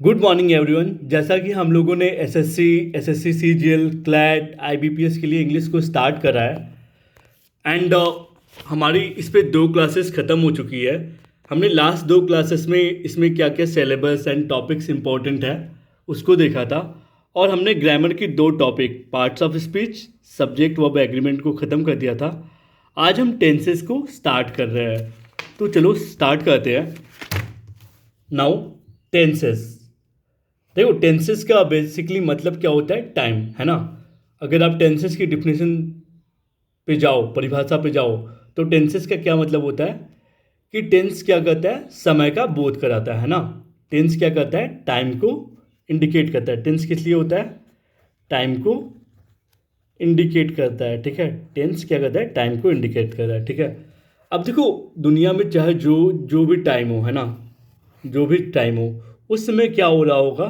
Good morning everyone. जैसा कि हम लोगों ने एसएससी सीजीएल क्लैट आईबीपीएस के लिए इंग्लिश को स्टार्ट करा है एंड हमारी इस पे 2 क्लासेस ख़त्म हो चुकी है। हमने लास्ट 2 क्लासेस में इसमें क्या क्या सिलेबस एंड टॉपिक्स इंपॉर्टेंट है उसको देखा था, और हमने ग्रामर की 2 topic parts of speech, subject verb agreement को ख़त्म कर दिया था। आज हम टेंसेस को स्टार्ट कर रहे हैं, तो चलो स्टार्ट करते हैं। Now tenses. देखो टेंसेस का बेसिकली मतलब क्या होता है, टाइम, है ना। अगर आप टेंसेस की डिफिनेशन पे जाओ, परिभाषा पे जाओ, तो टेंसेस का क्या मतलब होता है कि टेंस क्या करता है, समय का बोध कराता है ना। टेंस क्या करता है, टाइम को इंडिकेट करता है। टेंस किस लिए होता है, टाइम को इंडिकेट करता है, ठीक है। टेंस क्या करता है, टाइम को इंडिकेट करता है, ठीक है। अब देखो दुनिया में चाहे जो जो भी टाइम हो, है ना, जो भी टाइम हो, उस समय क्या हो रहा होगा,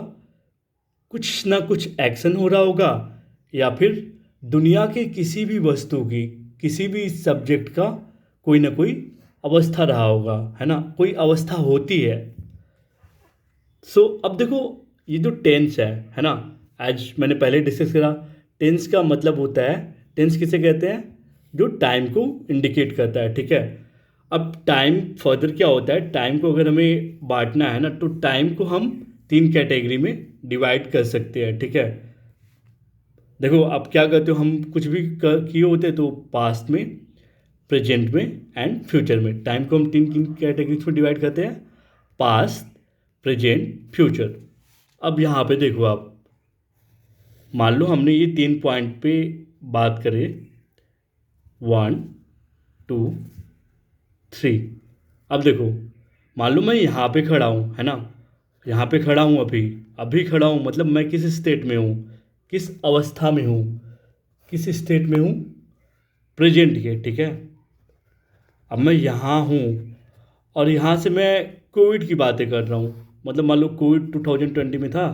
कुछ ना कुछ एक्शन हो रहा होगा, या फिर दुनिया के किसी भी वस्तु की, किसी भी सब्जेक्ट का कोई ना कोई अवस्था रहा होगा, है ना, कोई अवस्था होती है। अब देखो ये जो टेंस है ना, आज मैंने पहले डिस्कस करा। टेंस का मतलब होता है, टेंस किसे कहते हैं, जो टाइम को इंडिकेट करता है, ठीक है। अब टाइम फर्दर क्या होता है, टाइम को अगर हमें बांटना है ना, तो टाइम को हम 3 कैटेगरी में डिवाइड कर सकते हैं, ठीक है। देखो आप क्या करते हो, हम कुछ भी किए होते हैं तो पास्ट में, प्रेजेंट में एंड फ्यूचर में। टाइम को हम तीन तीन कैटेगरीज में डिवाइड करते हैं, पास्ट, प्रेजेंट, फ्यूचर। अब यहाँ पे देखो आप, मान लो हमने ये 3 पॉइंट पे बात करें, 1, 2, 3। अब देखो मान लो मैं यहाँ पे खड़ा हूँ, है ना, यहाँ पे खड़ा हूँ, अभी अभी खड़ा हूँ, मतलब मैं किस स्टेट में हूँ, किस अवस्था में हूँ, किस स्टेट में हूँ, प्रेजेंट के, ठीक है। अब मैं यहाँ हूँ और यहाँ से मैं कोविड की बातें कर रहा हूँ, मतलब मान लो कोविड 2020 में था,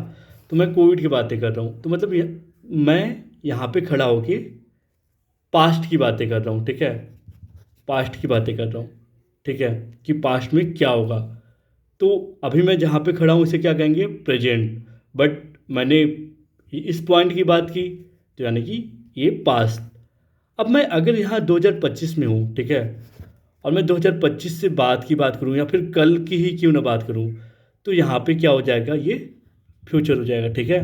तो मैं कोविड की बातें कर रहा हूँ, तो मतलब मैं यहाँ पे खड़ा होके पास्ट की बातें कर रहा हूँ, ठीक है। पास्ट की बातें कर रहा हूँ, ठीक है, कि पास्ट में क्या होगा। तो अभी मैं जहाँ पे खड़ा हूँ इसे क्या कहेंगे, प्रेजेंट। बट मैंने इस पॉइंट की बात की, तो यानी कि ये पास्ट। अब मैं अगर यहाँ 2025 में हूँ, ठीक है, और मैं 2025 से बाद की बात करूँ या फिर कल की ही क्यों ना बात करूँ, तो यहाँ पे क्या हो जाएगा, ये फ्यूचर हो जाएगा, ठीक है।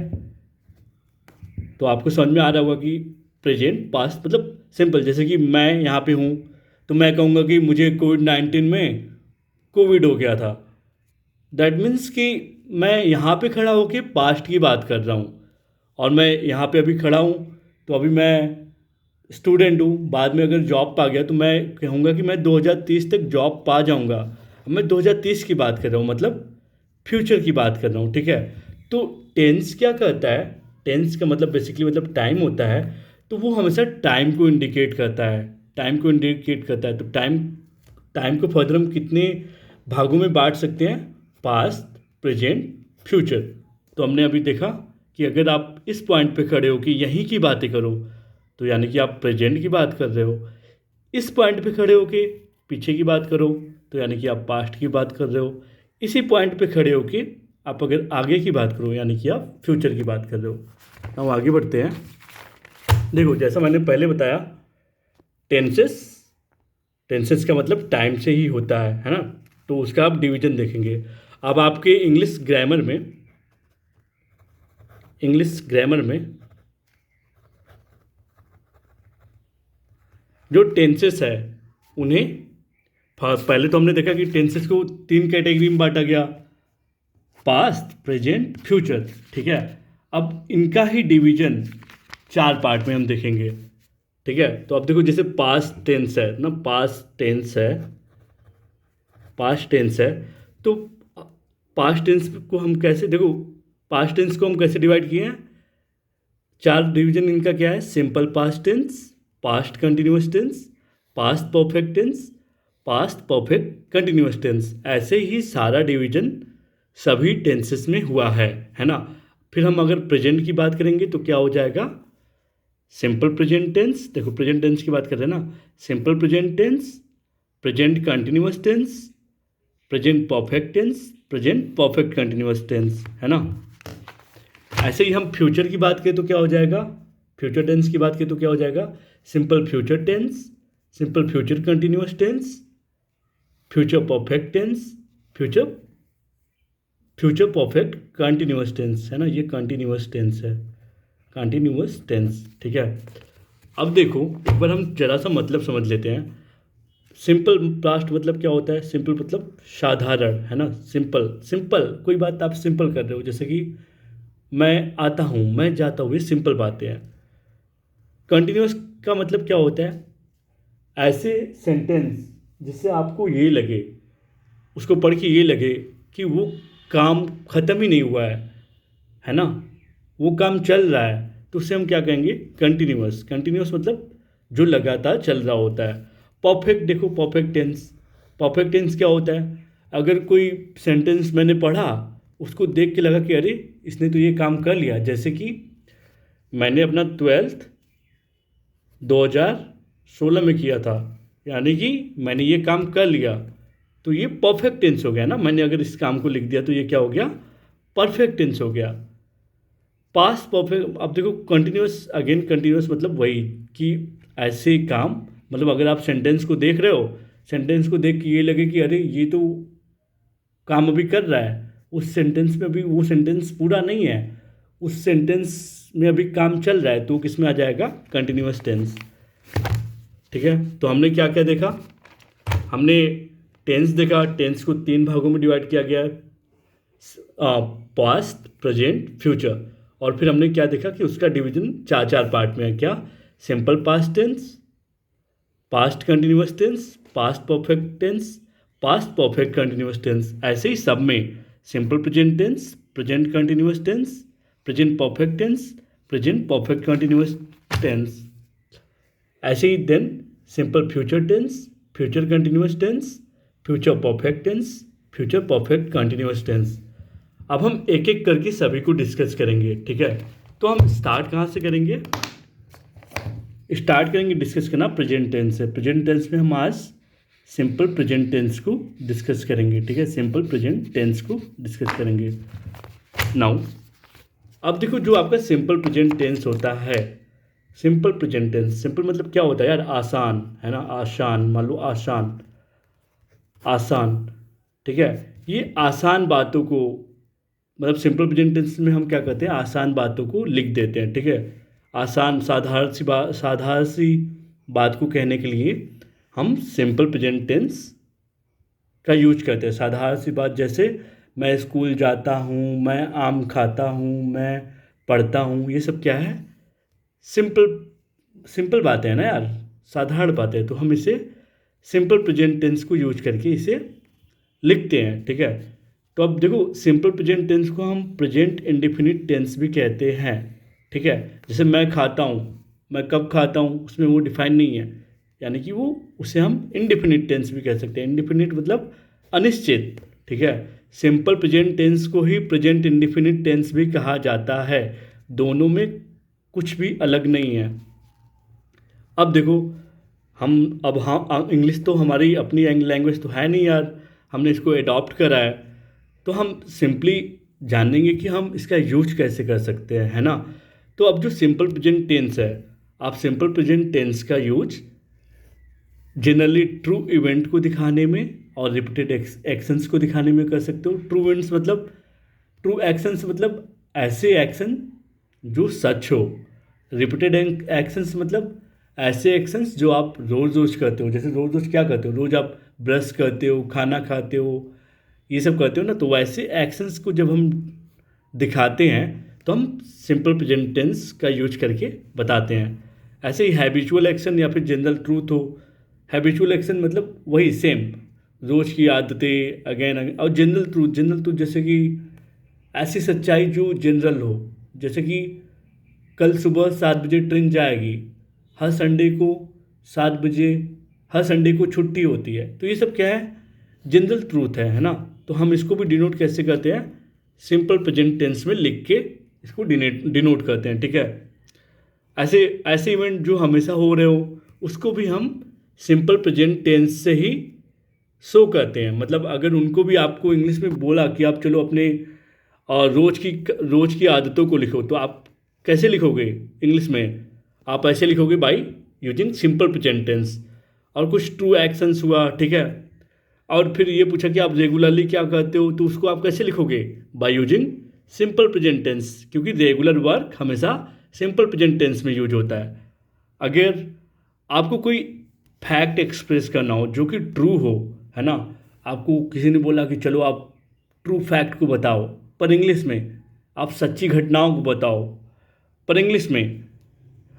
तो आपको समझ में आ रहा होगा कि प्रेजेंट पास्ट मतलब सिंपल, जैसे कि मैं यहाँ पे हूँ, तो मैं कहूँगा कि मुझे कोविड-19 में कोविड हो गया था। दैट मीन्स कि मैं यहाँ पे खड़ा होके पास्ट की बात कर रहा हूँ, और मैं यहाँ पे अभी खड़ा हूँ, तो अभी मैं स्टूडेंट हूँ, बाद में अगर जॉब पा गया तो मैं कहूँगा कि मैं 2030 तक जॉब पा जाऊँगा। अब मैं 2030 की बात कर रहा हूँ, मतलब फ्यूचर की बात कर रहा हूँ, ठीक है। तो टेंस क्या करता है, टेंस का मतलब बेसिकली मतलब टाइम होता है, तो वो हमेशा टाइम को इंडिकेट करता है, टाइम को इंडिकेट करता है। तो टाइम टाइम को फर्दर हम कितने भागों में बांट सकते हैं, पास्ट, प्रेजेंट, फ्यूचर। तो हमने अभी देखा कि अगर आप इस पॉइंट पे खड़े हो कि यहीं की बातें करो, तो यानी कि आप प्रेजेंट की बात कर रहे हो। इस पॉइंट पे खड़े होके पीछे की बात करो, तो यानी कि आप पास्ट की बात कर रहे हो। इसी पॉइंट पे खड़े होके आप अगर आगे की बात करो, यानी कि आप फ्यूचर की बात कर रहे हो। हम आगे बढ़ते हैं। देखो जैसा मैंने पहले बताया, टेंसेस, टेंसेस का मतलब टाइम से ही होता है ना। तो उसका आप डिवीजन देखेंगे। अब आपके इंग्लिश ग्रामर में जो टेंसेस है उन्हें पहले तो हमने देखा कि टेंसेस को 3 कैटेगरी में बांटा गया, पास्ट, प्रेजेंट, फ्यूचर, ठीक है। अब इनका ही डिवीजन 4 पार्ट में हम देखेंगे, ठीक है। तो अब देखो जैसे पास्ट टेंस है ना, पास्ट टेंस है, तो पास्ट टेंस को हम कैसे देखो, पास्ट टेंस को हम कैसे डिवाइड किए हैं, 4 डिवीजन इनका क्या है, simple past tense, past continuous tense, past perfect tense, past perfect continuous tense. ऐसे ही सारा डिवीजन सभी टेंसेस में हुआ है ना। फिर हम अगर प्रेजेंट की बात करेंगे तो क्या हो जाएगा, सिंपल प्रेजेंट टेंस। देखो प्रेजेंट टेंस की बात कर रहे हैं ना, simple present tense, present continuous tense, present perfect tense, present perfect continuous tense, है ना। ऐसे ही हम फ्यूचर की बात करें तो क्या हो जाएगा, फ्यूचर टेंस की बात करें तो क्या हो जाएगा, simple future tense, simple future continuous tense, future perfect tense, future future perfect continuous tense, है ना, ये कंटिन्यूअस टेंस है, कंटिन्यूअस टेंस, ठीक है। अब देखो एक बार हम जरा सा मतलब समझ लेते हैं। सिंपल पास्ट मतलब क्या होता है, सिंपल मतलब साधारण, है ना, सिंपल, सिंपल कोई बात आप सिंपल कर रहे हो, जैसे कि मैं आता हूँ, मैं जाता हूँ, ये सिंपल बातें हैं। कंटिन्यूअस का मतलब क्या होता है, ऐसे सेंटेंस जिससे आपको ये लगे, उसको पढ़ के ये लगे कि वो काम ख़त्म ही नहीं हुआ है ना, वो काम चल रहा है, तो उससे हम क्या कहेंगे, कंटिन्यूअस। कंटिन्यूअस मतलब जो लगातार चल रहा होता है। परफेक्ट, देखो परफेक्ट टेंस, परफेक्ट टेंस क्या होता है, अगर कोई सेंटेंस मैंने पढ़ा, उसको देख के लगा कि अरे इसने तो ये काम कर लिया, जैसे कि मैंने अपना 12th 2016 में किया था, यानी कि मैंने ये काम कर लिया, तो ये परफेक्ट टेंस हो गया ना। मैंने अगर इस काम को लिख दिया तो ये क्या हो गया, परफेक्ट टेंस हो गया। पास्ट परफेक्ट, अब देखो कंटिन्यूअस, अगेन कंटिन्यूअस मतलब वही कि ऐसे काम, मतलब अगर आप सेंटेंस को देख रहे हो, सेंटेंस को देख के ये लगे कि अरे ये तो काम अभी कर रहा है, उस सेंटेंस में अभी वो सेंटेंस पूरा नहीं है, उस सेंटेंस में अभी काम चल रहा है, तो किस में आ जाएगा, कंटिन्यूअस टेंस, ठीक है। तो हमने क्या क्या देखा, हमने टेंस देखा, टेंस को 3 भागों में डिवाइड किया गया है, पास्ट, प्रेजेंट, फ्यूचर, और फिर हमने क्या देखा कि उसका डिवीजन 4 पार्ट में है, क्या, simple past tense, past continuous tense, past perfect tense, past perfect continuous tense. ऐसे ही सब में simple present tense, present continuous tense, present perfect tense, present perfect continuous tense. ऐसे ही then simple future tense, future continuous tense, future perfect tense, future perfect continuous tense. अब हम एक एक करके सभी को डिस्कस करेंगे, ठीक है। तो हम स्टार्ट कहाँ से करेंगे, स्टार्ट करेंगे डिस्कस करना प्रेजेंट टेंस से। प्रेजेंट टेंस में हम आज सिंपल प्रेजेंट टेंस को डिस्कस करेंगे, ठीक है, सिंपल प्रेजेंट टेंस को डिस्कस करेंगे नाउ। अब देखो जो आपका सिंपल प्रेजेंट टेंस होता है, सिंपल प्रेजेंट टेंस, सिंपल मतलब क्या होता है यार, आसान, है ना, आसान, मान लो आसान, आसान, ठीक है। ये आसान बातों को, मतलब सिंपल प्रेजेंट टेंस में हम क्या करते हैं, आसान बातों को लिख देते हैं, ठीक है। आसान साधारण सी बात को कहने के लिए हम सिंपल प्रेजेंट टेंस का यूज करते हैं। साधारण सी बात, जैसे मैं स्कूल जाता हूँ, मैं आम खाता हूँ, मैं पढ़ता हूँ, ये सब क्या है, सिंपल सिंपल बातें हैं ना यार, साधारण बातें, तो हम इसे सिंपल प्रेजेंट टेंस को यूज करके इसे लिखते हैं, ठीक है। तो अब देखो सिंपल प्रेजेंट टेंस को हम प्रेजेंट इंडेफिनिट टेंस भी कहते हैं, ठीक है। जैसे मैं खाता हूँ, मैं कब खाता हूँ, उसमें वो डिफाइन नहीं है, यानी कि वो, उसे हम इंडेफिनिट टेंस भी कह सकते हैं। इंडेफिनिट मतलब अनिश्चित, ठीक है। सिंपल प्रेजेंट टेंस को ही प्रेजेंट इंडेफिनिट टेंस भी कहा जाता है, दोनों में कुछ भी अलग नहीं है। अब देखो हम, अब हाँ, इंग्लिश तो हमारी अपनी लैंग्वेज तो है नहीं यार, हमने इसको एडॉप्ट करा है, तो हम सिंपली जानेंगे कि हम इसका यूज कैसे कर सकते हैं, है ना। तो अब जो सिंपल प्रेजेंट टेंस है, आप सिंपल प्रेजेंट टेंस का यूज जनरली ट्रू इवेंट को दिखाने में और रिपीटेड एक्शंस को दिखाने में कर सकते हो। ट्रू इवेंट्स मतलब, ट्रू एक्शंस मतलब ऐसे एक्शन जो सच हो। रिपीटेड एक्शंस मतलब ऐसे एक्शंस जो आप रोज़ रोज़ करते हो, जैसे रोज़ रोज़ क्या करते हो, रोज़ आप ब्रश करते हो, खाना खाते हो, ये सब करते हो ना, तो वैसे एक्शंस को जब हम दिखाते हैं तो हम सिंपल प्रेजेंट टेंस का यूज करके बताते हैं। ऐसे ही हैबिचुअल एक्शन या फिर जनरल ट्रूथ हो, हैबिचुअल एक्शन मतलब वही सेम, रोज़ की आदतें अगेन अगेन, और जनरल ट्रूथ, जनरल ट्रूथ जैसे कि ऐसी सच्चाई जो जनरल हो, जैसे कि कल सुबह 7 बजे ट्रेन जाएगी, हर संडे को 7 बजे, हर संडे को छुट्टी होती है, तो ये सब क्या है, जनरल ट्रूथ है ना। तो हम इसको भी डिनोट कैसे करते हैं, सिंपल प्रेजेंट टेंस में लिख के इसको डिनोट करते हैं, ठीक है। ऐसे ऐसे इवेंट जो हमेशा हो रहे हो, उसको भी हम सिंपल प्रेजेंट टेंस से ही शो करते हैं। मतलब अगर उनको भी आपको इंग्लिश में बोला कि आप चलो अपने रोज की आदतों को लिखो, तो आप कैसे लिखोगे इंग्लिश में? आप ऐसे लिखोगे by using simple present tense. और कुछ ट्रू एक्शंस हुआ, ठीक है। और फिर ये पूछा कि आप रेगुलरली क्या करते हो, तो उसको आप कैसे लिखोगे? By using simple present tense, क्योंकि रेगुलर वर्क हमेशा सिंपल प्रेजेंट टेंस में यूज होता है। अगर आपको कोई फैक्ट एक्सप्रेस करना हो जो कि ट्रू हो, है ना, आपको किसी ने बोला कि चलो आप ट्रू फैक्ट को बताओ, पर इंग्लिश में। आप सच्ची घटनाओं को बताओ, पर इंग्लिश में।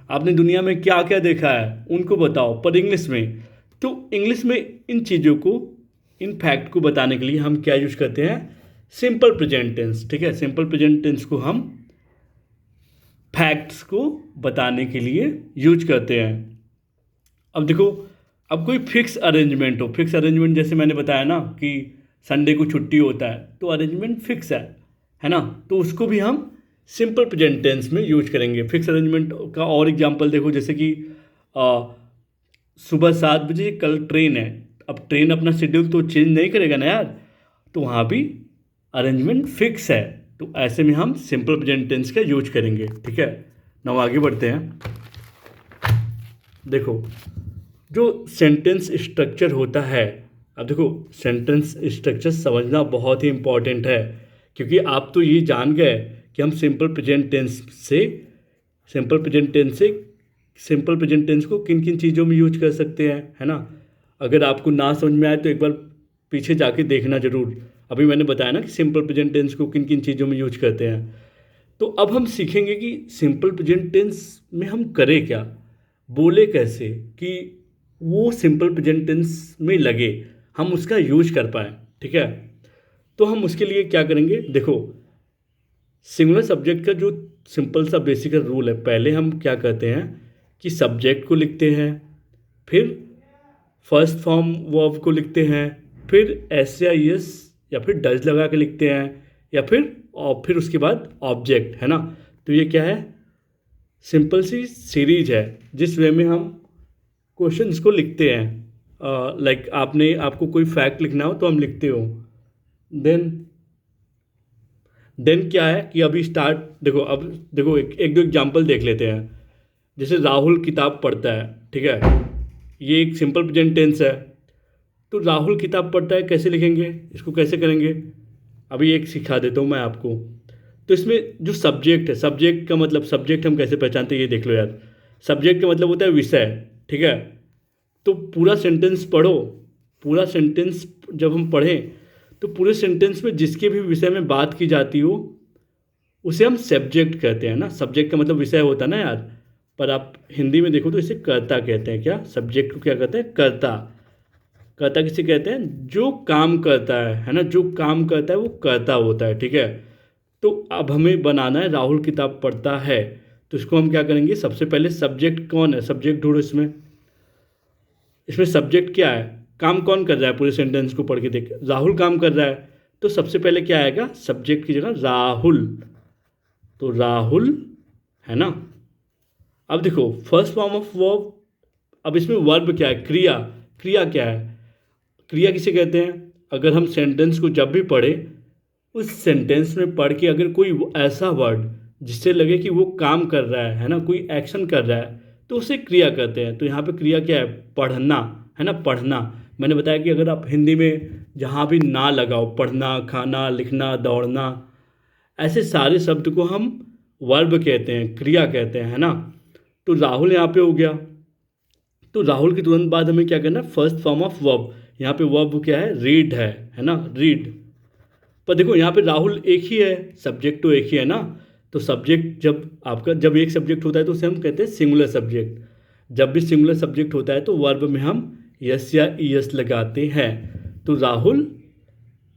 आपने दुनिया में क्या क्या देखा है उनको बताओ, पर इंग्लिश में। तो इंग्लिश में इन चीज़ों को, इन फैक्ट को बताने के लिए हम क्या यूज करते हैं? सिंपल प्रेजेंट टेंस, ठीक है। सिंपल प्रेजेंट टेंस को हम फैक्ट्स को बताने के लिए यूज करते हैं। अब देखो, अब कोई फिक्स अरेंजमेंट हो, फिक्स अरेंजमेंट जैसे मैंने बताया ना कि संडे को छुट्टी होता है, तो अरेंजमेंट फिक्स है ना, तो उसको भी हम सिंपल प्रेजेंट टेंस में यूज करेंगे। फिक्स अरेंजमेंट का और एग्जांपल देखो, जैसे कि सुबह 7 बजे कल ट्रेन है। अब ट्रेन अपना शेड्यूल तो चेंज नहीं करेगा ना यार, तो वहाँ भी अरेंजमेंट फिक्स है। तो ऐसे में हम सिंपल प्रेजेंट टेंस का यूज करेंगे, ठीक है। नाउ आगे बढ़ते हैं। देखो, जो सेंटेंस स्ट्रक्चर होता है, अब देखो सेंटेंस स्ट्रक्चर समझना बहुत ही इम्पॉर्टेंट है, क्योंकि आप तो ये जान गए कि हम सिंपल प्रेजेंट टेंस से सिंपल प्रेजेंट टेंस को किन किन चीज़ों में यूज कर सकते हैं, है ना। अगर आपको ना समझ में आए तो एक बार पीछे जाके देखना ज़रूर। अभी मैंने बताया ना कि सिंपल प्रेजेंट टेंस को किन किन चीज़ों में यूज करते हैं। तो अब हम सीखेंगे कि सिंपल प्रेजेंट टेंस में हम करें क्या, बोले कैसे कि वो सिंपल प्रेजेंट टेंस में लगे, हम उसका यूज कर पाएँ, ठीक है। तो हम उसके लिए क्या करेंगे? देखो, सिंगुलर सब्जेक्ट का जो सिंपल सा बेसिक रूल है, पहले हम क्या करते हैं कि सब्जेक्ट को लिखते हैं, फिर फर्स्ट फॉर्म वर्ब को लिखते हैं, फिर एस या एस या फिर डज लगा के लिखते हैं, या फिर उसके बाद ऑब्जेक्ट, है ना। तो ये क्या है? सिंपल सी सीरीज है जिस वे में हम क्वेश्चंस को लिखते हैं। लाइक आपको कोई फैक्ट लिखना हो तो हम लिखते हो। देन क्या है कि अभी स्टार्ट, अब देखो एक दो एग्जांपल देख लेते हैं। जैसे राहुल किताब पढ़ता है, ठीक है, ये एक सिंपल प्रेजेंट टेंस है। तो राहुल किताब पढ़ता है कैसे लिखेंगे, इसको कैसे करेंगे? अभी एक सिखा देता हूँ मैं आपको। तो इसमें जो सब्जेक्ट है, सब्जेक्ट का मतलब, सब्जेक्ट हम कैसे पहचानते हैं ये देख लो यार। सब्जेक्ट का मतलब होता है विषय, ठीक है। तो पूरा सेंटेंस पढ़ो, पूरा सेंटेंस जब हम पढ़ें तो पूरे सेंटेंस में जिसके भी विषय में बात की जाती हो उसे हम सब्जेक्ट कहते हैं ना। सब्जेक्ट का मतलब विषय होता है ना यार, पर आप हिंदी में देखो तो इसे कर्ता कहते हैं। क्या सब्जेक्ट को क्या कहते हैं? कर्ता। कर्ता किसे कहते हैं? जो काम करता है ना, जो काम करता है वो कर्ता होता है, ठीक है। तो अब हमें बनाना है राहुल किताब पढ़ता है, तो इसको हम क्या करेंगे? सबसे पहले सब्जेक्ट कौन है, सब्जेक्ट ढूंढो। इसमें सब्जेक्ट क्या है, काम कौन कर रहा है? पूरे सेंटेंस को पढ़ के देख, राहुल काम कर रहा है, तो सबसे पहले क्या आएगा? सब्जेक्ट की जगह राहुल, तो राहुल, है ना। अब देखो फर्स्ट फॉर्म ऑफ वर्ब, अब इसमें वर्ब क्या है? क्रिया। क्रिया क्या है? क्रिया किसे कहते हैं? अगर हम सेंटेंस को जब भी पढ़ें, उस सेंटेंस में पढ़ के अगर कोई ऐसा वर्ड जिससे लगे कि वो काम कर रहा है ना, कोई एक्शन कर रहा है, तो उसे क्रिया कहते हैं। तो यहाँ पे क्रिया क्या है? पढ़ना, है ना, पढ़ना। मैंने बताया कि अगर आप हिंदी में जहाँ भी ना लगाओ, पढ़ना, खाना, लिखना, दौड़ना, ऐसे सारे शब्द को हम वर्ब कहते हैं, क्रिया कहते हैं, है ना। तो राहुल यहाँ पे हो गया। तो राहुल के तुरंत बाद हमें क्या करना है? First form of verb. यहाँ पे वर्ब क्या है? रीड है ना, रीड। पर देखो यहाँ पे राहुल एक ही है, सब्जेक्ट तो एक ही है ना। तो सब्जेक्ट जब एक सब्जेक्ट होता है तो उसे हम कहते हैं सिंगुलर सब्जेक्ट। जब भी सिंगुलर सब्जेक्ट होता है तो वर्ब में हम यस या ईएस लगाते हैं। तो राहुल,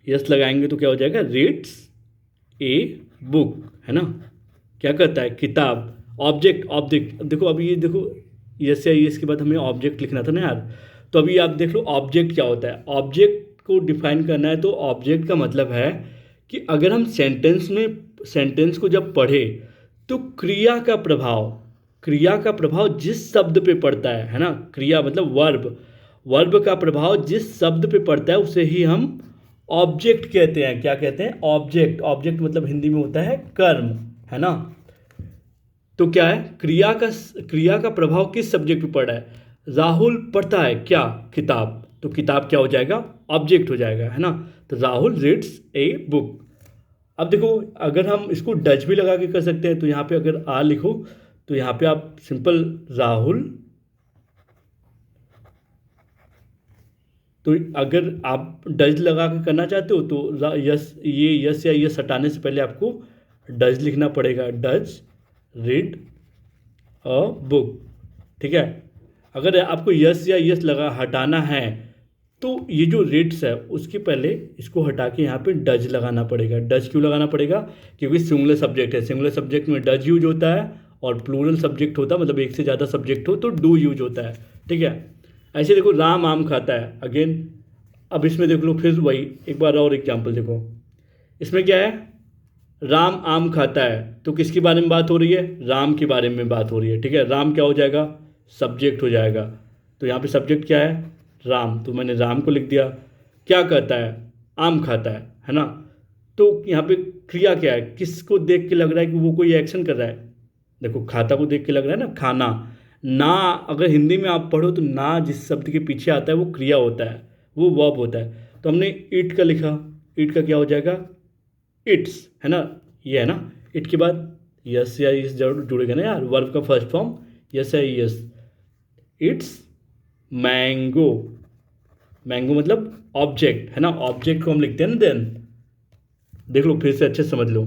यस लगाएंगे तो क्या हो जाएगा? रीड्स ए बुक, है ना। क्या करता है? किताब। ऑब्जेक्ट, ऑब्जेक्ट देखो, अभी ये देखो, यस या ईएस के बाद हमें ऑब्जेक्ट लिखना था ना यार। तो अभी आप देख लो ऑब्जेक्ट क्या होता है। ऑब्जेक्ट को डिफाइन करना है तो ऑब्जेक्ट का मतलब है कि अगर हम सेंटेंस को जब पढ़े तो क्रिया का प्रभाव जिस शब्द पे पड़ता है ना, क्रिया मतलब वर्ब, वर्ब का प्रभाव जिस शब्द पे पड़ता है उसे ही हम ऑब्जेक्ट कहते हैं। क्या कहते हैं? ऑब्जेक्ट। ऑब्जेक्ट मतलब हिंदी में होता है कर्म, है ना। तो क्या है? क्रिया का प्रभाव किस सब्जेक्ट पे पड़ रहा है? राहुल पढ़ता है क्या? किताब। तो किताब क्या हो जाएगा? ऑब्जेक्ट हो जाएगा, है ना। तो राहुल रीड्स ए बुक। अब देखो, अगर हम इसको डच भी लगा के कर सकते हैं, तो यहाँ पे अगर आ लिखो तो यहाँ पे आप सिंपल राहुल, तो अगर आप डज लगा के करना चाहते हो तो यस, ये यस या यस हटाने से पहले आपको डज लिखना पड़ेगा। डज रीड अ बुक, ठीक है। अगर आपको यस या यस लगा हटाना है तो ये जो रीड्स है उसके पहले इसको हटा के यहाँ पे डज लगाना पड़ेगा। डज क्यों लगाना पड़ेगा? क्योंकि सिंगुलर सब्जेक्ट है। सिंगुलर सब्जेक्ट में डज यूज होता है, और प्लूरल सब्जेक्ट होता है मतलब एक से ज़्यादा सब्जेक्ट हो तो डू यूज होता है, ठीक है। ऐसे देखो, राम आम खाता है, अगेन। अब इसमें देख लो फिर वही, एक बार और एग्जाम्पल देखो। इसमें क्या है? राम आम खाता है, तो किसके बारे में बात हो रही है? राम के बारे में बात हो रही है, ठीक है। राम क्या हो जाएगा? सब्जेक्ट हो जाएगा। तो यहाँ पे सब्जेक्ट क्या है? राम। तो मैंने राम को लिख दिया। क्या करता है? आम खाता है ना। तो यहाँ पे क्रिया क्या है? किसको देख के लग रहा है कि वो कोई एक्शन कर रहा है? देखो, खाता को देख के लग रहा है ना, खाना। ना, अगर हिंदी में आप पढ़ो तो ना जिस शब्द के पीछे आता है वो क्रिया होता है, वो वर्ब होता है। तो हमने ईट का लिखा, ईट का क्या हो जाएगा? इट्स, है ना। ये है ना। इट के बाद यस या यस जरूर जुड़ेगा ना यार, वर्ब का फर्स्ट फॉर्म यस या यस। It's mango. मैंगो मतलब ऑब्जेक्ट, है ना। ऑब्जेक्ट को हम लिखते हैं ना देन। देख लो फिर से अच्छे से समझ लो।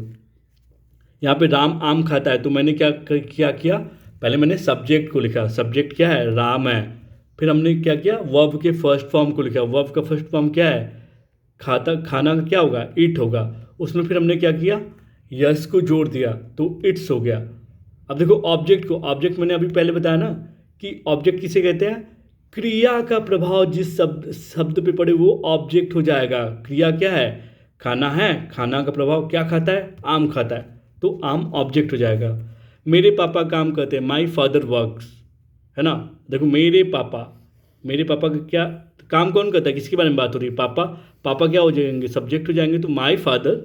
यहाँ पे राम आम खाता है, तो मैंने क्या किया? पहले मैंने सब्जेक्ट को लिखा। सब्जेक्ट क्या है? राम है। फिर हमने क्या किया? वर्ब के फर्स्ट फॉर्म को लिखा। वर्ब का फर्स्ट फॉर्म क्या है? खाता, खाना का क्या होगा? इट होगा। उसमें फिर हमने क्या किया? यस को जोड़ दिया, तो इट्स हो गया। अब देखो ऑब्जेक्ट को, ऑब्जेक्ट मैंने अभी पहले बताया ना कि ऑब्जेक्ट किसे कहते हैं? क्रिया का प्रभाव जिस शब्द पे पड़े वो ऑब्जेक्ट हो जाएगा। क्रिया क्या है? खाना है, खाना का प्रभाव क्या खाता है? आम खाता है, तो आम ऑब्जेक्ट हो जाएगा। मेरे पापा काम करते हैं, माई फादर वर्क्स, है ना। देखो मेरे पापा का क्या काम, कौन करता है? किसके बारे में बात हो रही है? पापा। पापा क्या हो जाएंगे? सब्जेक्ट हो जाएंगे, तो माई फादर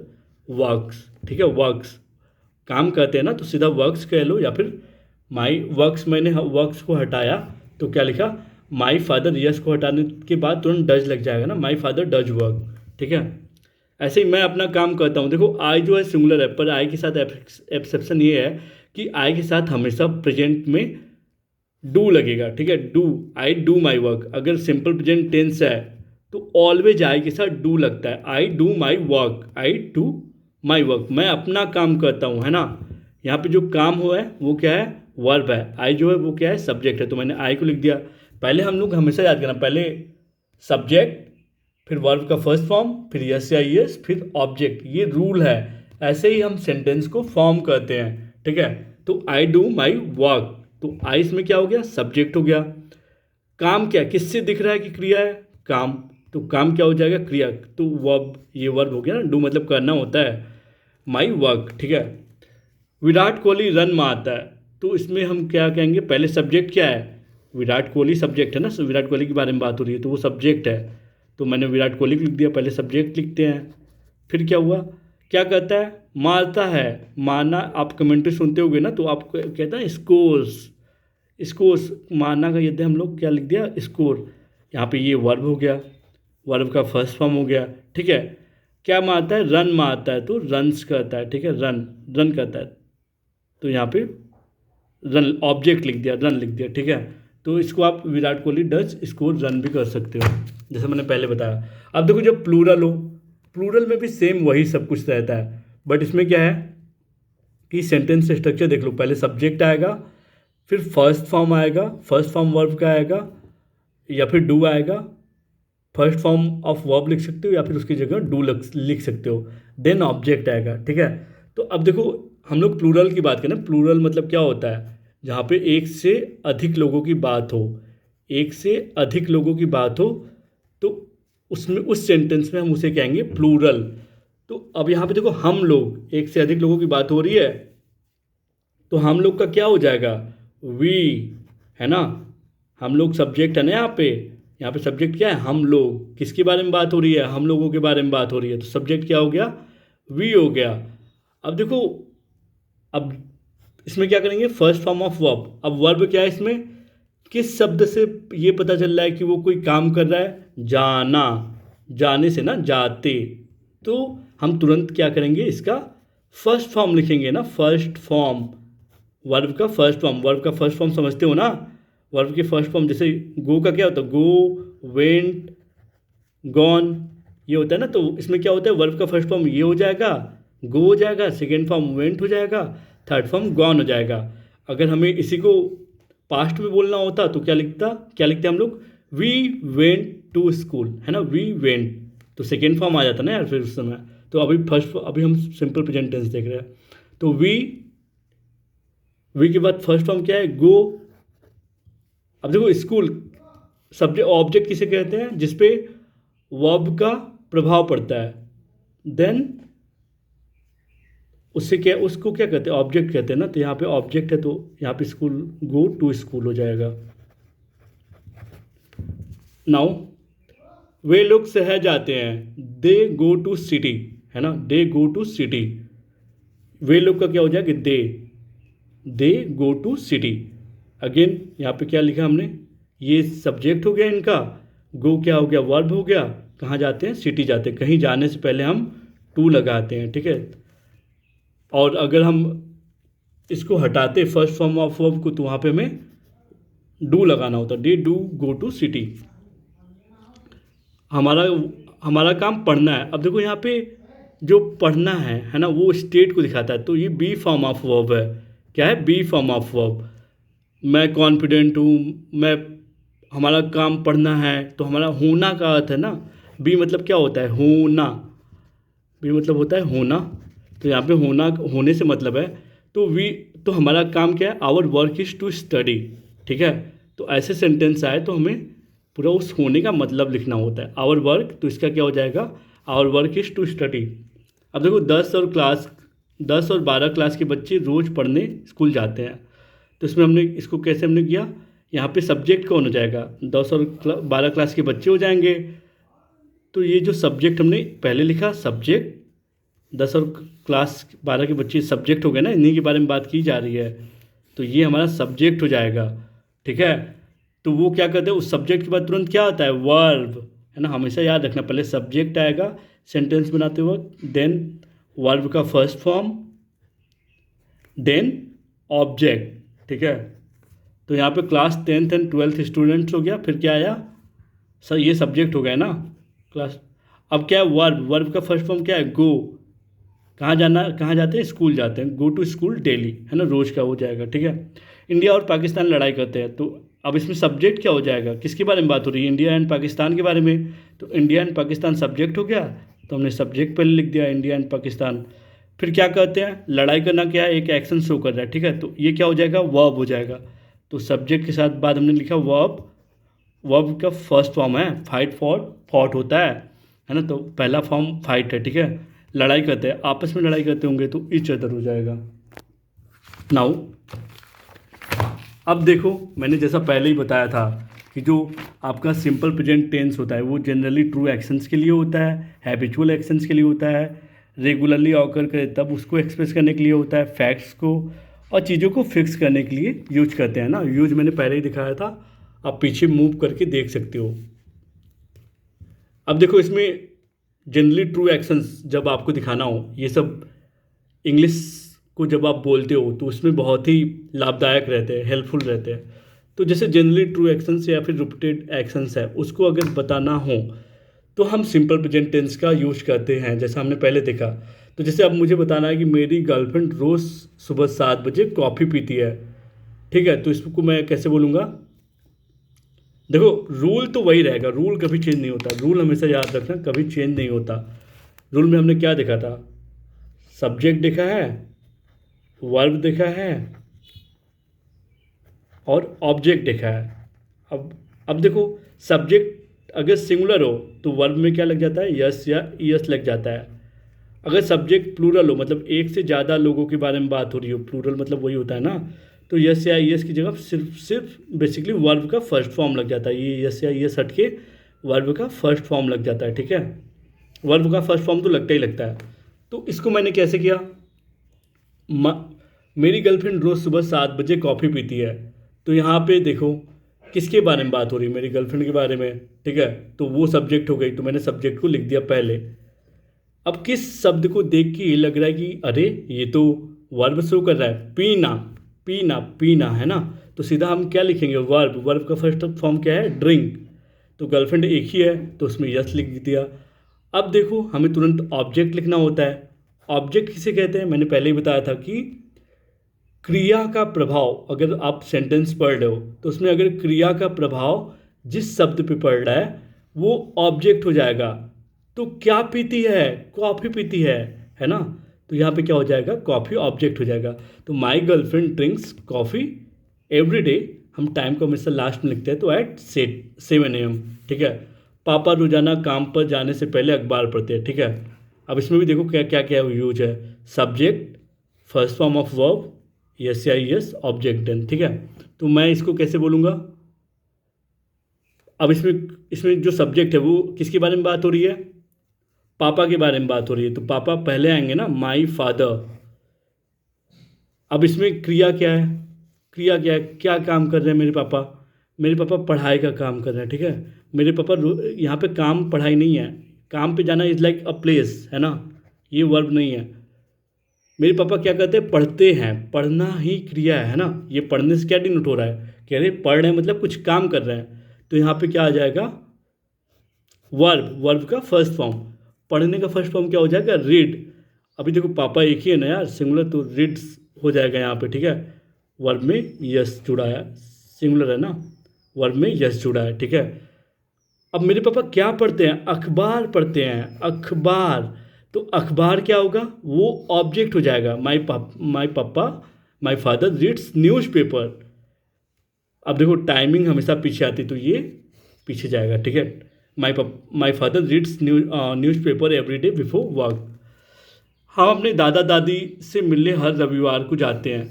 वर्क्स, ठीक है। वर्क्स काम करते हैं ना, तो सीधा वर्क्स कह लो, या फिर माई वर्क्स। मैंने वर्क्स को हटाया तो क्या लिखा? My father. यस को हटाने के बाद तुरंत डज लग जाएगा ना, माई फादर डज वर्क, ठीक है। ऐसे ही मैं अपना काम करता हूँ। देखो आई जो है सिंगुलर है, पर आई के साथ एक्सेप्शन ये है कि आई के साथ हमेशा प्रेजेंट में डू लगेगा, ठीक है। Do, I do my work. अगर सिंपल प्रेजेंट टेंस है तो ऑलवेज आई के साथ डू लगता है। I do my work, I do my work. मैं अपना काम करता हूँ, है ना। यहाँ पे जो काम हुआ है वो क्या है? वर्ब है। आई जो है वो क्या है? सब्जेक्ट है। तो मैंने आई को लिख दिया। पहले हम लोग हमेशा याद करना, पहले सब्जेक्ट, फिर वर्ब का फर्स्ट फॉर्म, फिर यस या यस, फिर ऑब्जेक्ट। ये रूल है। ऐसे ही हम सेंटेंस को फॉर्म करते हैं, ठीक है। तो आई डू माई वर्क, तो आई इसमें क्या हो गया? सब्जेक्ट हो गया। काम क्या, किससे दिख रहा है कि क्रिया है? काम। तो काम क्या हो जाएगा? क्रिया। तो वर्ब, ये वर्ब हो गया ना, डू मतलब करना होता है। माई वर्क, ठीक है। विराट कोहली रन मारता है, तो इसमें हम क्या कहेंगे? पहले सब्जेक्ट क्या है? विराट कोहली सब्जेक्ट है ना, विराट कोहली के बारे में बात हो रही है तो वो सब्जेक्ट है। तो मैंने विराट कोहली लिख दिया, पहले सब्जेक्ट लिखते हैं। फिर क्या हुआ? क्या कहता है? मारता है। मारना, आप कमेंट्री सुनते होगे ना, तो आप कहता है स्कोर्स। स्कोर्स मारना का यदि हम लोग क्या लिख दिया? स्कोर। यहाँ पे ये वर्ब हो गया, वर्ब का फर्स्ट फॉर्म हो गया, ठीक है। क्या मारता है? रन मारता है, तो रन्स करता है, ठीक है। रन, रन करता है, तो यहाँ पे रन ऑब्जेक्ट लिख दिया, रन लिख दिया, ठीक है। तो इसको आप Virat Kohli does score run भी कर सकते हो, जैसे मैंने पहले बताया। अब देखो जब प्लूरल हो, प्लूरल में भी सेम वही सब कुछ रहता है, बट इसमें क्या है कि सेंटेंस स्ट्रक्चर देख लो। पहले सब्जेक्ट आएगा, फिर फर्स्ट फॉर्म आएगा, फर्स्ट फॉर्म वर्ब का आएगा, या फिर डू आएगा। फर्स्ट फॉर्म ऑफ वर्ब लिख सकते हो, या फिर उसकी जगह डू लिख सकते हो। देन ऑब्जेक्ट आएगा, ठीक है। तो अब देखो हम लोग प्लूरल की बात करें। प्लूरल मतलब क्या होता है? जहाँ पे एक से अधिक लोगों की बात हो, एक से अधिक लोगों की बात हो, तो उसमें उस सेंटेंस में हम उसे कहेंगे प्लूरल। तो अब यहाँ पे देखो, हम लोग, एक से अधिक लोगों की बात हो रही है, तो हम लोग का क्या हो जाएगा? वी, है ना। हम लोग सब्जेक्ट है ना यहाँ पे। यहाँ पे सब्जेक्ट क्या है, हम लोग। किसके बारे में बात हो रही है, हम लोगों के बारे में बात हो रही है, तो सब्जेक्ट क्या हो गया, वी हो गया। अब देखो, अब इसमें क्या करेंगे, फर्स्ट फॉर्म ऑफ वर्ब। अब वर्ब क्या है इसमें, किस शब्द से ये पता चल रहा है कि वो कोई काम कर रहा है, जाना, जाने से ना, जाते। तो हम तुरंत क्या करेंगे, इसका फर्स्ट फॉर्म लिखेंगे ना, फर्स्ट फॉर्म, वर्ब का फर्स्ट फॉर्म। वर्ब का फर्स्ट फॉर्म समझते हो ना, वर्ब के फर्स्ट फॉर्म, जैसे गो का क्या होता है, गो, वेंट, गॉन, ये होता है ना। तो इसमें क्या होता है, वर्ब का फर्स्ट फॉर्म ये हो जाएगा, गो हो जाएगा, सेकेंड फॉर्म वेंट हो जाएगा, थर्ड फॉर्म गॉन हो जाएगा। अगर हमें इसी को पास्ट में बोलना होता तो क्या लिखते हम लोग, वी वेंट टू स्कूल, है ना, वी वेंट, तो सेकेंड फॉर्म आ जाता ना यार फिर उस समय। तो अभी हम सिंपल प्रेजेंट टेंस देख रहे हैं। तो वी के बाद फर्स्ट फॉर्म क्या है, गो। अब देखो, स्कूल सब्जेक्ट, ऑब्जेक्ट किसे कहते हैं, जिसपे वर्ब का प्रभाव पड़ता है, देन उससे क्या, उसको क्या कहते हैं, ऑब्जेक्ट कहते हैं ना। तो यहाँ पे ऑब्जेक्ट है, तो यहाँ पे स्कूल, गो टू स्कूल हो जाएगा। नाउ वे लोग शहर जाते हैं, दे गो टू सिटी, है ना, दे गो टू सिटी। वे लोग का क्या हो जाएगा, दे गो टू सिटी। अगेन यहाँ पे क्या लिखा हमने, ये सब्जेक्ट हो गया इनका, गो क्या हो गया, वर्ब हो गया, कहाँ जाते हैं, सिटी जाते हैं। कहीं जाने से पहले हम टू लगाते हैं, ठीक है। और अगर हम इसको हटाते फर्स्ट फॉर्म ऑफ वर्ब को, तो वहाँ पे हमें डू लगाना होता, they do go to city. हमारा हमारा काम पढ़ना है। अब देखो यहाँ पे जो पढ़ना है ना, वो स्टेट को दिखाता है, तो ये बी फॉर्म ऑफ वर्ब है। क्या है, बी फॉर्म ऑफ वर्ब। मैं कॉन्फिडेंट हूँ, मैं, हमारा काम पढ़ना है, तो हमारा होना का अर्थ है ना, बी मतलब क्या होता है, होना, बी मतलब होता है होना। तो यहाँ पे होना, होने से मतलब है, तो तो हमारा काम क्या है, our work is to study, ठीक है। तो ऐसे सेंटेंस आए तो हमें पूरा उस होने का मतलब लिखना होता है, आवर वर्क, तो इसका क्या हो जाएगा, our work is to study. अब देखो 10 और 12 क्लास के बच्चे रोज़ पढ़ने स्कूल जाते हैं, तो इसमें हमने इसको कैसे हमने किया, यहाँ पे सब्जेक्ट कौन हो जाएगा, 10 और 12 क्लास के बच्चे हो जाएंगे। तो ये जो सब्जेक्ट हमने पहले लिखा, सब्जेक्ट, 10 और क्लास 12 के बच्चे सब्जेक्ट हो गए ना, इन्हीं के बारे में बात की जा रही है, तो ये हमारा सब्जेक्ट हो जाएगा, ठीक है। तो वो क्या करते हैं, उस सब्जेक्ट के बाद तुरंत क्या आता है, वर्ब, है ना। हमेशा याद रखना, पहले सब्जेक्ट आएगा सेंटेंस बनाते वक्त, देन वर्ब का फर्स्ट फॉर्म, देन ऑब्जेक्ट, ठीक है। तो यहाँ पे class 10th and 12th students हो गया, फिर क्या आया सर, ये सब्जेक्ट हो गया ना, क्लास। अब क्या है, वर्ब का फर्स्ट फॉर्म क्या है, गो, कहाँ जाना, कहाँ जाते हैं, स्कूल जाते हैं, गो टू स्कूल डेली, है ना, रोज़ का हो जाएगा, ठीक है। इंडिया और पाकिस्तान लड़ाई करते हैं, तो अब इसमें सब्जेक्ट क्या हो जाएगा, किसके बारे में बात हो रही है, इंडिया एंड पाकिस्तान के बारे में। तो इंडिया एंड पाकिस्तान सब्जेक्ट हो गया, तो हमने सब्जेक्ट पहले लिख दिया, इंडिया एंड पाकिस्तान। फिर क्या कहते हैं, लड़ाई करना क्या है, एक एक्शन शो कर रहा है, ठीक है। तो ये क्या हो जाएगा, वर्ब हो जाएगा। तो सब्जेक्ट के साथ बाद हमने लिखा वर्ब, वर्ब का फर्स्ट फॉर्म है, फाइट फॉर, फॉट होता है ना, तो पहला फॉर्म फाइट है, ठीक है। लड़ाई करते हैं, आपस में लड़ाई करते होंगे, तो ईच अदर हो जाएगा। नाउ अब देखो, मैंने जैसा पहले ही बताया था कि जो आपका सिंपल प्रेजेंट टेंस होता है वो जनरली ट्रू एक्शंस के लिए होता है, हैबिचुअल एक्शंस के लिए होता है, रेगुलरली ऑकर करे तब उसको एक्सप्रेस करने के लिए होता है, फैक्ट्स को और चीज़ों को फिक्स करने के लिए यूज करते हैं ना। यूज मैंने पहले ही दिखाया था, आप पीछे मूव करके देख सकते हो। अब देखो, इसमें जनरली ट्रू एक्शंस जब आपको दिखाना हो, ये सब इंग्लिश को जब आप बोलते हो तो उसमें बहुत ही लाभदायक रहते हैं, हेल्पफुल रहते हैं। तो जैसे जनरली ट्रू एक्शंस या फिर रिपीटेड एक्शंस है, उसको अगर बताना हो तो हम सिंपल प्रेजेंट टेंस का यूज करते हैं, जैसा हमने पहले देखा। तो जैसे अब मुझे बताना है कि मेरी गर्लफ्रेंड रोज़ सुबह 7 बजे कॉफ़ी पीती है, ठीक है। तो इसको मैं कैसे बोलूँगा, देखो रूल तो वही रहेगा, रूल कभी चेंज नहीं होता, रूल हमेशा याद रखना कभी चेंज नहीं होता। रूल में हमने क्या देखा था, सब्जेक्ट देखा है, वर्ब देखा है और ऑब्जेक्ट देखा है। अब देखो, सब्जेक्ट अगर सिंगुलर हो तो वर्ब में क्या लग जाता है, यस या यस लग जाता है। अगर सब्जेक्ट प्लूरल हो, मतलब एक से ज़्यादा लोगों के बारे में बात हो रही हो, प्लूरल मतलब वही होता है ना, तो यस या यस की जगह सिर्फ सिर्फ बेसिकली वर्ब का फर्स्ट फॉर्म लग जाता है। ये यस या यस हट के वर्ब का फर्स्ट फॉर्म लग जाता है, ठीक है। वर्ब का फर्स्ट फॉर्म तो लगता ही लगता है। तो इसको मैंने कैसे किया, मेरी गर्लफ्रेंड रोज़ सुबह 7 बजे कॉफ़ी पीती है। तो यहाँ पे देखो किसके बारे में बात हो रही है, मेरी गर्लफ्रेंड के बारे में, ठीक है। तो वो सब्जेक्ट हो गई, तो मैंने सब्जेक्ट को लिख दिया पहले। अब किस शब्द को देख के ये लग रहा है कि अरे ये तो वर्ब शो कर रहा है, पीना पीना पीना, है ना। तो सीधा हम क्या लिखेंगे, वर्ब। वर्ब का फर्स्ट फॉर्म क्या है, ड्रिंक। तो गर्लफ्रेंड एक ही है तो उसमें यस लिख दिया। अब देखो हमें तुरंत ऑब्जेक्ट लिखना होता है। ऑब्जेक्ट किसे कहते हैं, मैंने पहले ही बताया था कि क्रिया का प्रभाव, अगर आप सेंटेंस पढ़ रहे हो तो उसमें अगर क्रिया का प्रभाव जिस शब्द पे पड़ रहा है वो ऑब्जेक्ट हो जाएगा। तो क्या पीती है, कॉफ़ी पीती है ना। तो यहाँ पे क्या हो जाएगा, कॉफ़ी ऑब्जेक्ट हो जाएगा। तो my girlfriend drinks coffee every day, हम टाइम को हमेशा लास्ट में लिखते हैं, तो एट 7 AM, ठीक है। पापा रोजाना काम पर जाने से पहले अखबार पढ़ते हैं, ठीक है। अब इसमें भी देखो क्या क्या क्या यूज है, subject, first form of verb, yes या यस, ऑब्जेक्ट देन, ठीक है। तो मैं इसको कैसे बोलूँगा, अब इसमें इसमें जो सब्जेक्ट है वो किसके बारे में बात हो रही है, पापा के बारे में बात हो रही है। तो पापा पहले आएंगे ना, माई फादर। अब इसमें क्रिया क्या है, क्रिया क्या है, क्या काम कर रहे हैं मेरे पापा, मेरे पापा पढ़ाई का काम कर रहे हैं, ठीक है। मेरे पापा यहाँ पे काम पढ़ाई नहीं है, काम पे जाना इज़ लाइक अ प्लेस, है ना, ये वर्ब नहीं है। मेरे पापा क्या करते हैं, पढ़ते हैं, पढ़ना ही क्रिया है ना। ये पढ़ने से क्या डिनोट हो रहा है, कह रहे पढ़ रहे हैं मतलब कुछ काम कर रहे हैं। तो यहाँ पे क्या आ जाएगा, वर्ब। वर्ब का फर्स्ट फॉर्म, पढ़ने का फर्स्ट फॉर्म क्या हो जाएगा, रीड। अभी देखो पापा एक ही है ना यार, सिंगुलर, तो रीड्स हो जाएगा यहाँ पे, ठीक है। वर्ब में यस जुड़ा है, सिंगुलर है ना, वर्ब में यस जुड़ा है, ठीक है। अब मेरे पापा क्या पढ़ते हैं, अखबार पढ़ते हैं, अखबार। तो अखबार क्या होगा, वो ऑब्जेक्ट हो जाएगा। माई पापा माई फादर रीड्स न्यूज़पेपर। अब देखो टाइमिंग हमेशा पीछे आती, तो ये पीछे जाएगा, ठीक है। My father reads newspaper every day before work. हम अपने दादा दादी से मिलने हर रविवार को जाते हैं।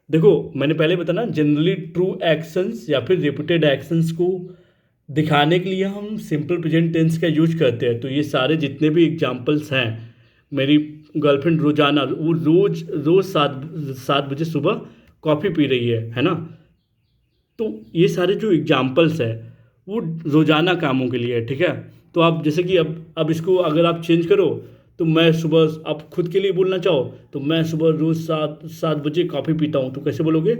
देखो मैंने पहले बताया ना, जनरली ट्रू एक्शंस या फिर रिपीटेड एक्शंस को दिखाने के लिए हम सिंपल प्रेजेंट टेंस का यूज करते हैं। तो ये सारे जितने भी एग्जांपल्स हैं, मेरी गर्लफ्रेंड रोजाना, वो रोज़ 7 बजे सुबह कॉफ़ी पी रही है ना। तो ये सारे जो एग्जांपल्स है वो रोज़ाना कामों के लिए है, ठीक है। तो आप जैसे कि अब इसको अगर आप चेंज करो, तो मैं सुबह, आप खुद के लिए बोलना चाहो तो मैं सुबह रोज़ 7 बजे कॉफ़ी पीता हूँ, तो कैसे बोलोगे,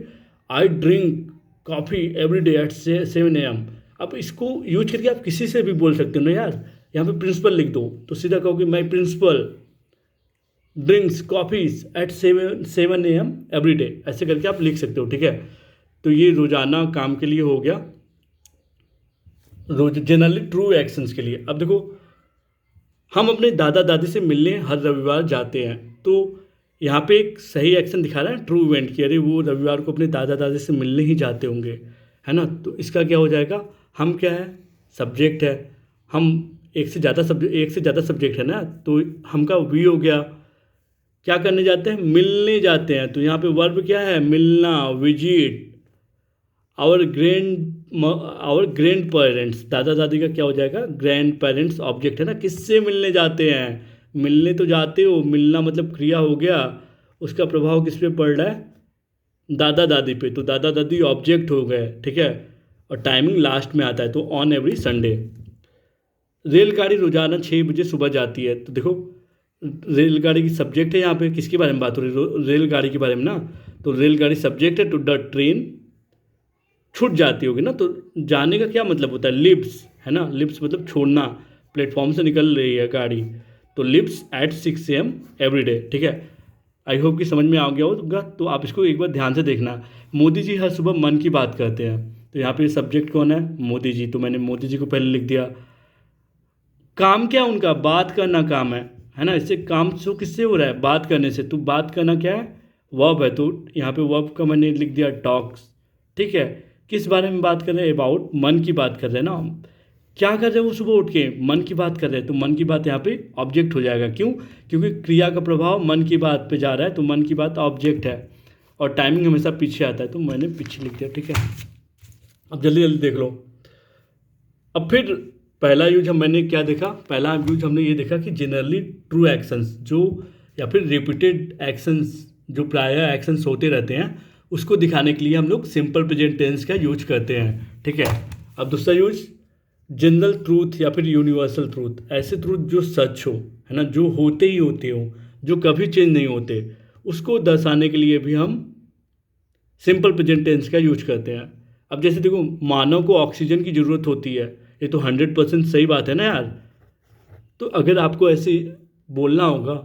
I drink coffee every day at 7 AM। अब इसको यूज करके आप किसी से भी बोल सकते हो ना यार। यहाँ पे प्रिंसिपल लिख दो तो सीधा कहोगे my principal drinks coffees at 7 AM every day, ऐसे करके आप लिख सकते हो, ठीक है। तो ये रोज़ाना काम के लिए हो गया, रोज जनरली ट्रू एक्शंस के लिए। अब देखो हम अपने दादा दादी से मिलने हर रविवार जाते हैं। तो यहाँ पे एक सही एक्शन दिखा रहा है, ट्रू इवेंट की, अरे वो रविवार को अपने दादा दादी से मिलने ही जाते होंगे, है ना। तो इसका क्या हो जाएगा, हम क्या है, सब्जेक्ट है, हम एक से ज़्यादा सब्जेक्ट है ना, तो हम का वी हो गया। क्या करने जाते हैं, मिलने जाते हैं। तो यहाँ पे वर्ब क्या है, मिलना, विजिट। आवर ग्रैंड पेरेंट्स, दादा दादी का क्या हो जाएगा, ग्रैंड पेरेंट्स ऑब्जेक्ट है ना, किससे मिलने जाते हैं, मिलने तो जाते हो, मिलना मतलब क्रिया हो गया, उसका प्रभाव किस पे पड़ रहा है, दादा दादी पे। तो दादा दादी ऑब्जेक्ट हो गए, ठीक है। और टाइमिंग लास्ट में आता है, तो ऑन एवरी संडे। रेलगाड़ी रोजाना 6 बजे सुबह जाती है। तो देखो रेलगाड़ी की सब्जेक्ट है, यहाँ पे किसके बारे में बात हो रही है, रेलगाड़ी के बारे में ना। तो रेलगाड़ी सब्जेक्ट है, तो द ट्रेन छूट जाती होगी ना। तो जाने का क्या मतलब होता है, लिव्स, है ना, लिव्स मतलब छोड़ना, प्लेटफॉर्म से निकल रही है गाड़ी। तो leaves at 6 AM every day, ठीक है। आई होप कि समझ में आ गया होगा। तो आप इसको एक बार ध्यान से देखना। मोदी जी हर सुबह मन की बात करते हैं। तो यहाँ पे सब्जेक्ट कौन है, मोदी जी। तो मैंने मोदी जी को पहले लिख दिया। काम क्या उनका, बात करना काम है ना। इससे काम शो किससे हो रहा है, बात करने से। तो बात करना क्या है, वर्ब है। तो यहाँ पे वर्ब का मैंने लिख दिया टॉक्स, ठीक है। किस बारे में बात कर रहे हैं, अबाउट, मन की बात कर रहे हैं ना। क्या कर रहे हैं वो सुबह उठ के, मन की बात कर रहे हैं। तो मन की बात यहाँ पे ऑब्जेक्ट हो जाएगा, क्यों, क्योंकि क्रिया का प्रभाव मन की बात पे जा रहा है, तो मन की बात ऑब्जेक्ट है। और टाइमिंग हमेशा पीछे आता है, तो मैंने पीछे लिख दिया, ठीक है। अब जल्दी जल्दी देख लो। अब फिर पहला यूज मैंने क्या देखा, पहला यूज हमने ये देखा कि जनरली ट्रू एक्शंस जो या फिर रिपीटेड एक्शंस जो प्राय एक्शंस होते रहते हैं उसको दिखाने के लिए हम लोग सिंपल प्रेजेंट टेंस का यूज करते हैं, ठीक है। अब दूसरा यूज जनरल ट्रूथ या फिर यूनिवर्सल ट्रूथ, ऐसे ट्रूथ जो सच हो, है ना, जो होते ही होते हो, जो कभी चेंज नहीं होते, उसको दर्शाने के लिए भी हम सिंपल प्रेजेंट टेंस का यूज करते हैं। अब जैसे देखो, मानव को ऑक्सीजन की ज़रूरत होती है, ये तो 100% सही बात है ना यार। तो अगर आपको ऐसे बोलना होगा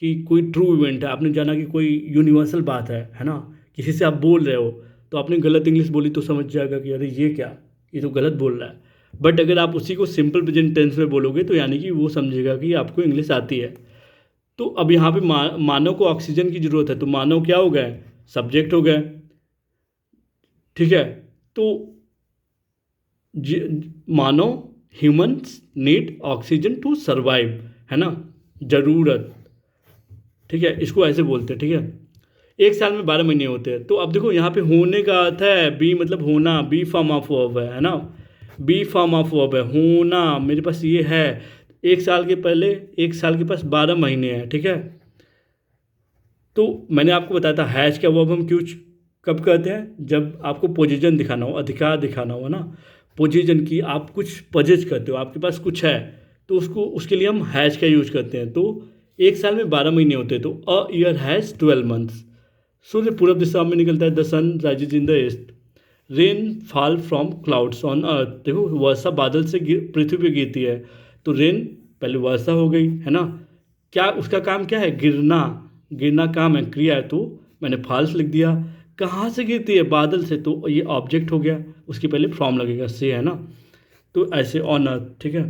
कि कोई ट्रू इवेंट है, आपने जाना कि कोई यूनिवर्सल बात है ना, किसी से आप बोल रहे हो तो आपने गलत इंग्लिश बोली तो समझ जाएगा कि अरे ये क्या, ये तो गलत बोल रहा है। बट अगर आप उसी को सिंपल प्रेजेंट टेंस में बोलोगे तो यानी कि वो समझेगा कि आपको इंग्लिश आती है। तो अब यहाँ पे मानव को ऑक्सीजन की ज़रूरत है, तो मानव क्या हो गए, सब्जेक्ट हो गए, ठीक है। तो मानो humans need oxygen to survive, है ना, ज़रूरत, ठीक है, इसको ऐसे बोलते हैं, ठीक है। एक साल में 12 महीने होते हैं। तो अब देखो यहाँ पे होने का अर्थ है बी, मतलब होना, बी फॉर्म ऑफ वर्ब है ना, बी फॉर्म ऑफ वर्ब है, होना, मेरे पास ये है। एक साल के पहले एक साल के पास 12 महीने हैं, ठीक है। तो मैंने आपको बताया था हैज का वर्ब हम कब कहते हैं, जब आपको पोजीशन दिखाना हो, अधिकार दिखाना हो ना, पोजीशन की, आप कुछ पजेज करते हो, आपके पास कुछ है, तो उसके लिए हम हैज का यूज करते हैं। तो एक साल में 12 महीने होते हैं, तो अ ईयर हैज़ 12 मंथ्स। सूर्य पूर्व दिशा में निकलता है, the sun rises in the east, rain fall from clouds on earth. देखो, वर्षा बादल से पृथ्वी पे गिरती है, तो रेन पहले वर्षा हो गई, है ना, क्या उसका काम क्या है, गिरना, गिरना काम है, क्रिया है, तो मैंने फॉल्स लिख दिया। कहाँ से गिरती है, बादल से, तो ये ऑब्जेक्ट हो गया, उसके पहले फॉर्म लगेगा से, है ना। तो ऐसे ऑन अर्थ, ठीक है।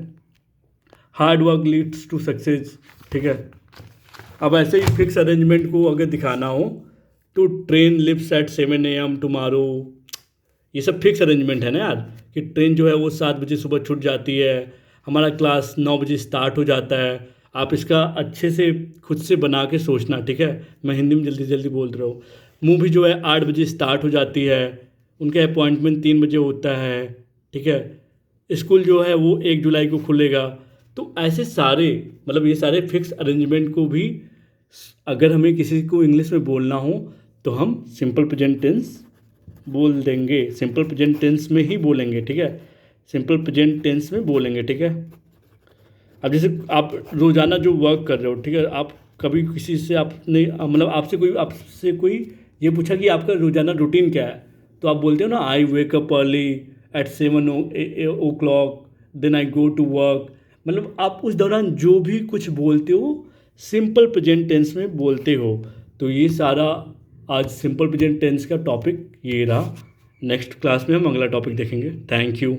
Hard work leads to success, ठीक है। अब ऐसे ही फिक्स अरेंजमेंट को अगर दिखाना हो तो train leaves at 7 AM tomorrow, ये सब फिक्स अरेंजमेंट है ना यार, कि ट्रेन जो है वो 7 बजे सुबह छूट जाती है, हमारा क्लास 9 बजे स्टार्ट हो जाता है। आप इसका अच्छे से खुद से बना के सोचना, ठीक है, मैं हिंदी में जल्दी जल्दी बोल रहा हूँ। मूवी जो है 8 बजे स्टार्ट हो जाती है, उनका अपॉइंटमेंट 3 बजे होता है, ठीक है। स्कूल जो है वो 1 जुलाई को खुलेगा। तो ऐसे सारे, मतलब ये सारे फिक्स अरेंजमेंट को भी अगर हमें किसी को इंग्लिश में बोलना हो तो हम सिंपल प्रेजेंट टेंस बोल देंगे, सिंपल प्रेजेंट टेंस में ही बोलेंगे, ठीक है, सिंपल प्रेजेंट टेंस में बोलेंगे, ठीक है। अब जैसे आप रोज़ाना जो वर्क कर रहे हो, ठीक है, आप कभी किसी से आपने, मतलब आपसे कोई ये पूछा कि आपका रोज़ाना रूटीन क्या है, तो आप बोलते हो ना, I wake up early at 7 o'clock, then I go to work. मतलब आप उस दौरान जो भी कुछ बोलते हो सिंपल प्रेजेंट टेंस में बोलते हो। तो ये सारा आज सिंपल प्रेजेंट टेंस का टॉपिक ये रहा। नेक्स्ट क्लास में हम अगला टॉपिक देखेंगे। Thank you.